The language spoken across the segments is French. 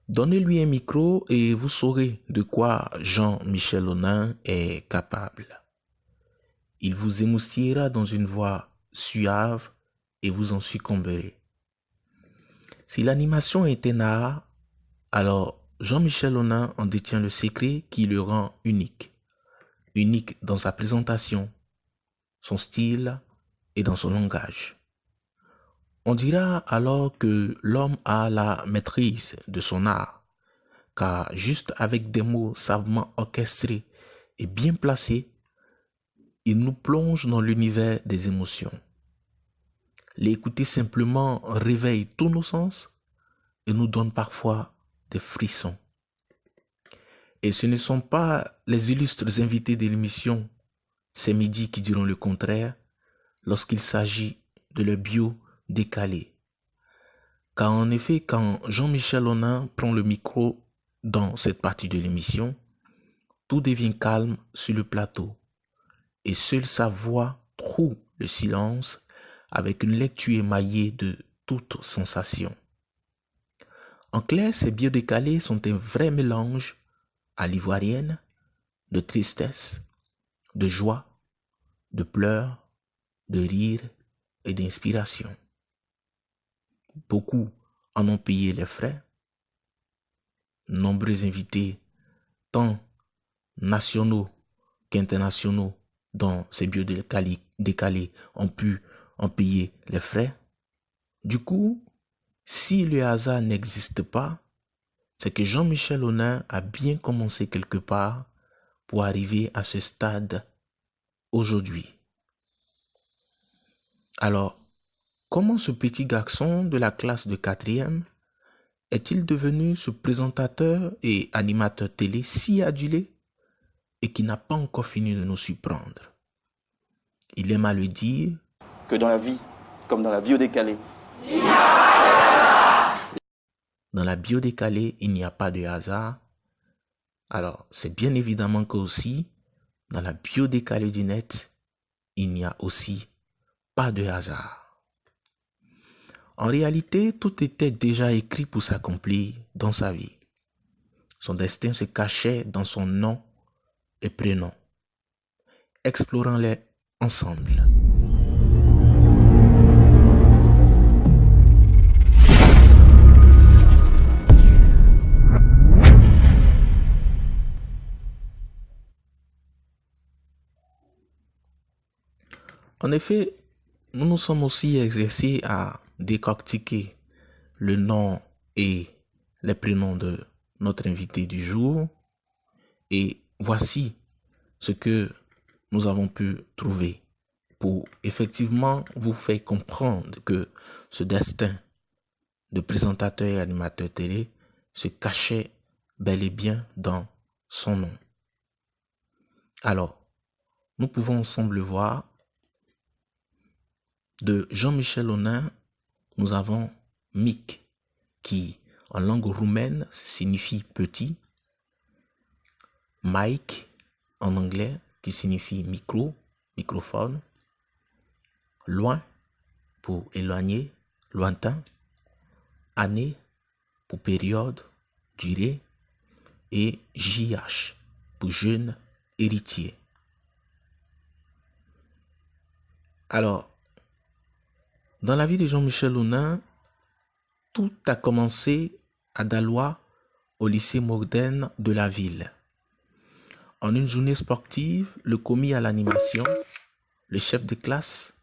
Donnez-lui un micro et vous saurez de quoi Jean-Michel Honin est capable. Il vous émoustillera dans une voix suave et vous en succomberez. Si l'animation est un art, alors Jean-Michel Honin en détient le secret qui le rend unique. Unique dans sa présentation, son style et dans son langage. On dira alors que l'homme a la maîtrise de son art, car juste avec des mots savamment orchestrés et bien placés, il nous plonge dans l'univers des émotions. L'écouter simplement réveille tous nos sens et nous donne parfois des frissons. Et ce ne sont pas les illustres invités de l'émission C'est midi qui diront le contraire lorsqu'il s'agit de leur bio décalé. Car en effet, quand Jean-Michel Honin prend le micro dans cette partie de l'émission, tout devient calme sur le plateau et seule sa voix troue le silence avec une lecture émaillée de toute sensation. En clair, ces biodécalés sont un vrai mélange à l'ivoirienne de tristesse, de joie, de pleurs, de rire et d'inspiration. Beaucoup en ont payé les frais. Nombreux invités, tant nationaux qu'internationaux, dans ces biodécalés ont pu en payer les frais. Du coup, si le hasard n'existe pas, c'est que Jean-Michel Honin a bien commencé quelque part pour arriver à ce stade aujourd'hui. Alors, comment ce petit garçon de la classe de 4e est-il devenu ce présentateur et animateur télé si adulé et qui n'a pas encore fini de nous surprendre? Il aime à le dire que dans la vie, comme dans la biodécalée, dans la biodécalée, il n'y a pas de hasard. Alors, c'est bien évidemment qu'aussi, dans la biodécalée du net, il n'y a aussi pas de hasard. En réalité, tout était déjà écrit pour s'accomplir dans sa vie. Son destin se cachait dans son nom et prénom. Explorons-les ensemble. En effet, nous nous sommes aussi exercés à décortiquer le nom et les prénoms de notre invité du jour. Et voici ce que nous avons pu trouver pour effectivement vous faire comprendre que ce destin de présentateur et animateur télé se cachait bel et bien dans son nom. Alors, nous pouvons ensemble voir. De Jean-Michel Honin, nous avons Mic, qui en langue roumaine signifie petit, Mike en anglais qui signifie micro, microphone, loin pour éloigné, lointain, année pour période, durée, et JH pour jeune héritier. Alors, dans la vie de Jean-Michel Honin, tout a commencé à Dalois, au lycée moderne de la ville. En une journée sportive, le commis à l'animation, le chef de classe,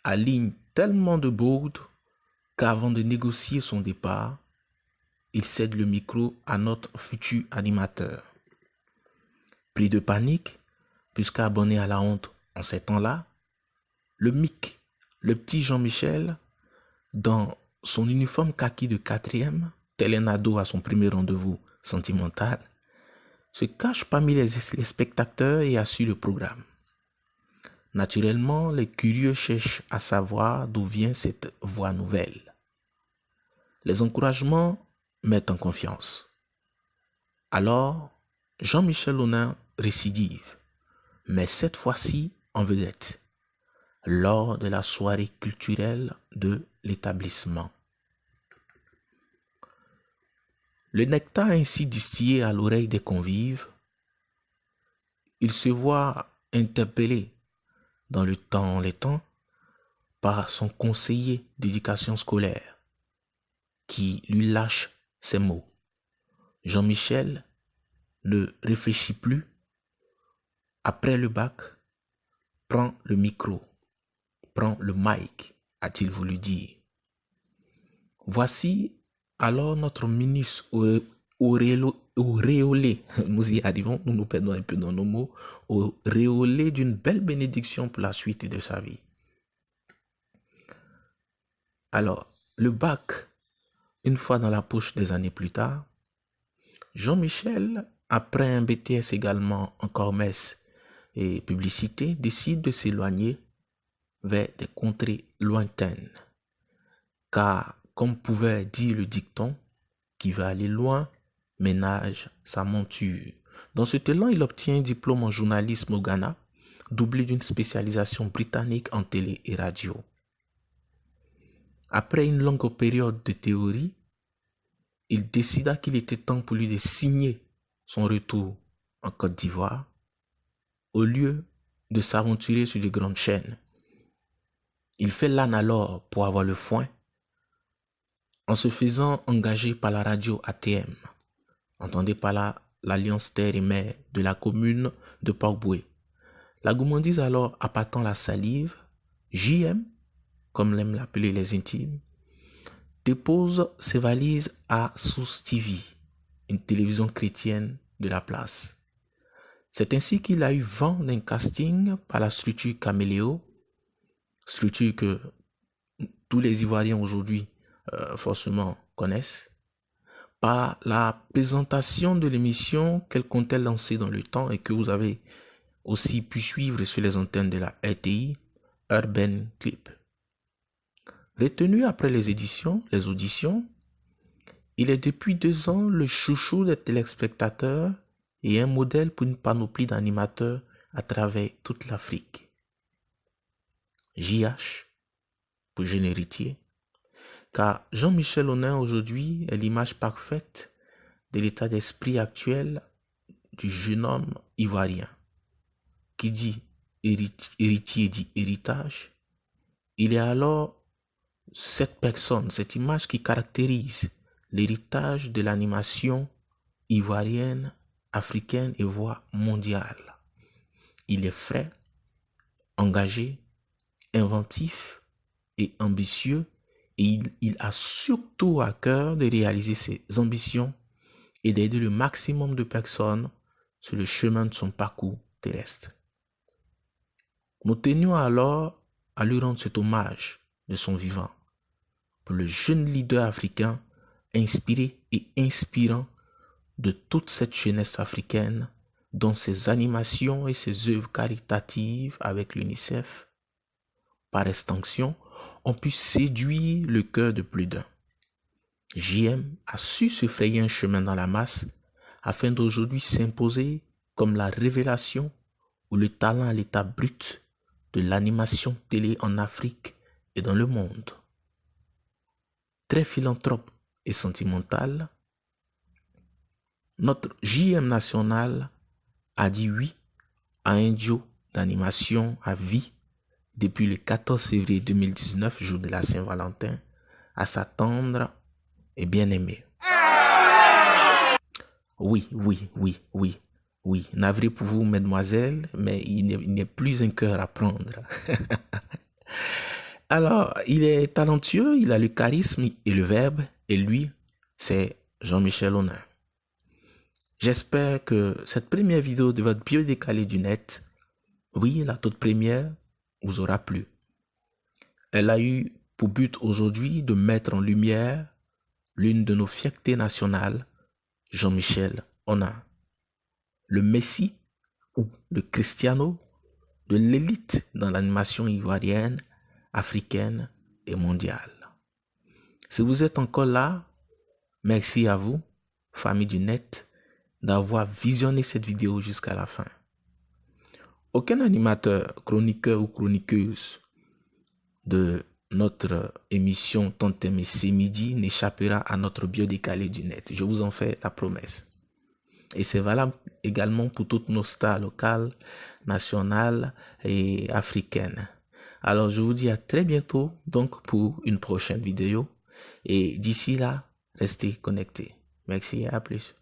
aligne tellement de bourdes qu'avant de négocier son départ, il cède le micro à notre futur animateur. Pris de panique, puisqu'abonné à la honte en ces temps-là, le Mic, le petit Jean-Michel, dans son uniforme kaki de 4e, tel un ado à son premier rendez-vous sentimental, se cache parmi les spectateurs et assure le programme. Naturellement, les curieux cherchent à savoir d'où vient cette voix nouvelle. Les encouragements mettent en confiance. Alors, Jean-Michel Honin récidive, mais cette fois-ci en vedette, lors de la soirée culturelle de l'établissement. Le nectar ainsi distillé à l'oreille des convives, il se voit interpellé dans les temps par son conseiller d'éducation scolaire qui lui lâche ces mots. Jean-Michel ne réfléchit plus. Après le bac, prend le micro, prend le mic, a-t-il voulu dire. Voici alors notre ministre auréolé, nous y arrivons, nous nous perdons un peu dans nos mots, auréolé d'une belle bénédiction pour la suite de sa vie. Alors, le bac, une fois dans la poche des années plus tard, Jean-Michel, après un BTS également en commerce et publicité, décide de s'éloigner vers des contrées lointaines. Car, comme pouvait dire le dicton, qui va aller loin, ménage sa monture. Dans ce élan, il obtient un diplôme en journalisme au Ghana, doublé d'une spécialisation britannique en télé et radio. Après une longue période de théorie, il décida qu'il était temps pour lui de signer son retour en Côte d'Ivoire au lieu de s'aventurer sur de grandes chaînes. Il fait l'âne alors pour avoir le foin en se faisant engager par la radio ATM. Entendez par là l'Alliance Terre et Mer de la commune de Port-Boué. La gourmandise alors appâtant la salive, JM, comme l'aiment l'appeler les intimes, dépose ses valises à Source TV, une télévision chrétienne de la place. C'est ainsi qu'il a eu vent d'un casting par la structure Caméléo, structure que tous les Ivoiriens aujourd'hui forcément connaissent, par la présentation de l'émission qu'elle comptait lancer dans le temps et que vous avez aussi pu suivre sur les antennes de la RTI, Urban Clip. Retenu après les auditions, il est depuis 2 ans le chouchou des téléspectateurs et un modèle pour une panoplie d'animateurs à travers toute l'Afrique. JH, pour jeune héritier, car Jean-Michel Honin aujourd'hui est l'image parfaite de l'état d'esprit actuel du jeune homme ivoirien. Qui dit héritier dit héritage. Il est alors cette personne, cette image qui caractérise l'héritage de l'animation ivoirienne, africaine et voire mondiale. Il est frais, engagé, inventif et ambitieux et il a surtout à cœur de réaliser ses ambitions et d'aider le maximum de personnes sur le chemin de son parcours terrestre. Nous tenions alors à lui rendre cet hommage de son vivant pour le jeune leader africain inspiré et inspirant de toute cette jeunesse africaine dont ses animations et ses œuvres caritatives avec l'UNICEF, par extension, ont pu séduire le cœur de plus d'un. JM a su se frayer un chemin dans la masse afin d'aujourd'hui s'imposer comme la révélation ou le talent à l'état brut de l'animation télé en Afrique et dans le monde. Très philanthrope et sentimental, notre JM national a dit oui à un duo d'animation à vie depuis le 14 février 2019, jour de la Saint-Valentin, à sa tendre et bien-aimée. Oui, navré pour vous, mesdemoiselles, mais il n'est plus un cœur à prendre. Alors, il est talentueux, il a le charisme et le verbe, et lui, c'est Jean-Michel Honin. J'espère que cette première vidéo de votre bio décalé du net, oui, la toute première, vous aura plu. Elle a eu pour but aujourd'hui de mettre en lumière l'une de nos fiertés nationales, Jean-Michel Honin, le Messi ou le Cristiano de l'élite dans l'animation ivoirienne, africaine et mondiale. Si vous êtes encore là, merci à vous, famille du net, d'avoir visionné cette vidéo jusqu'à la fin. Aucun animateur, chroniqueur ou chroniqueuse de notre émission Tant aimé c'est midi n'échappera à notre biodécalé du net. Je vous en fais la promesse. Et c'est valable également pour toutes nos stars locales, nationales et africaines. Alors je vous dis à très bientôt donc pour une prochaine vidéo. Et d'ici là, restez connectés. Merci et à plus.